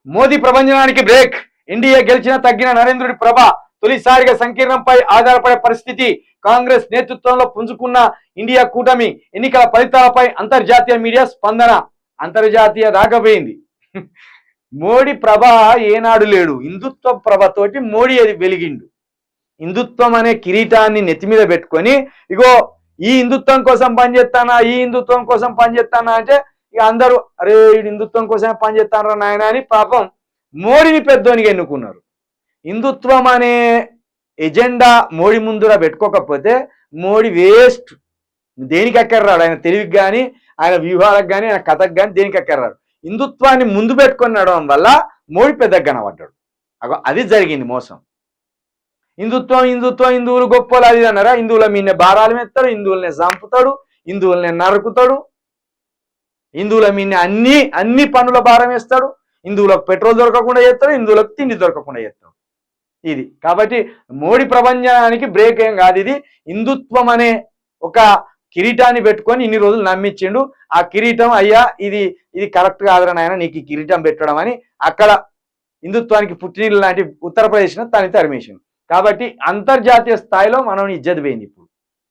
Modi ప్రభంజనానికి break. NDA గెలిచిన తగ్గిన నరేంద్రుడి ప్రభ. తొలిసారిగా సంకీర్ణంపై ఆధారపడే పరిస్థితి. కాంగ్రెస్ నేతృత్వంలో పుంజుకున్న ఇండియా కూటమి. ఎన్నికల ఫలితాలపై అంతర్జాతీయ మీడియా స్పందన. అంతర్జాతీయ దాకపోయింది. మోడీ ప్రభ ఏనాడు లేడు. హిందుత్వ ప్రభతోటి మోడీ అది వెలిగిండు. హిందుత్వం అనే కిరీటాన్ని నెత్తి మీద పెట్టుకొని ఇగో ఈ హిందుత్వం కోసం పనిచేస్తానా, ఈ హిందుత్వం కోసం పనిచేస్తానా అంటే ఇక అందరూ అరే హిందుత్వం కోసమే పనిచేస్తానరా నాయన అని పాపం మోడీని పెద్దోనిగా ఎన్నుకున్నారు. హిందుత్వం అనే ఎజెండా మోడీ ముందురా పెట్టుకోకపోతే మోడీ వేస్ట్. దేనికి ఎక్కర్రాడు. ఆయన తెలివికి కానీ ఆయన వ్యూహాలకు కానీ ఆయన కథకు కానీ దేనికి ఎక్కర్రాడు. హిందుత్వాన్ని ముందు పెట్టుకొని నడవడం వల్ల మోడీ పెద్దగా కనబడ్డాడు. అది జరిగింది మోసం. హిందుత్వం హిందుత్వం హిందువులు గొప్పలు అది అన్నారా. హిందువుల మీదనే భారాలు మెత్తాడు, హిందువులనే చంపుతాడు, హిందువులనే నరుకుతాడు, హిందువుల మీదనే అన్ని పనుల భారం వేస్తాడు. హిందువులకు పెట్రోల్ దొరకకుండా చేస్తాడు, హిందువులకు తిండి దొరకకుండా చేస్తాడు. ఇది కాబట్టి మోడీ ప్రపంచానికి బ్రేక్ ఏం కాదు. ఇది హిందుత్వం అనే ఒక కిరీటాన్ని పెట్టుకొని ఇన్ని రోజులు నమ్మించిండు. ఆ కిరీటం అయ్యా ఇది కరెక్ట్ కాదురా నాయన నీకు ఈ కిరీటం పెట్టడం అని అక్కడ హిందుత్వానికి పుట్టినీళ్ళు లాంటి ఉత్తరప్రదేశ్ను తని తరిమేసిండు. కాబట్టి అంతర్జాతీయ స్థాయిలో మనం ఇజ్జత్ పోయింది ఇప్పుడు.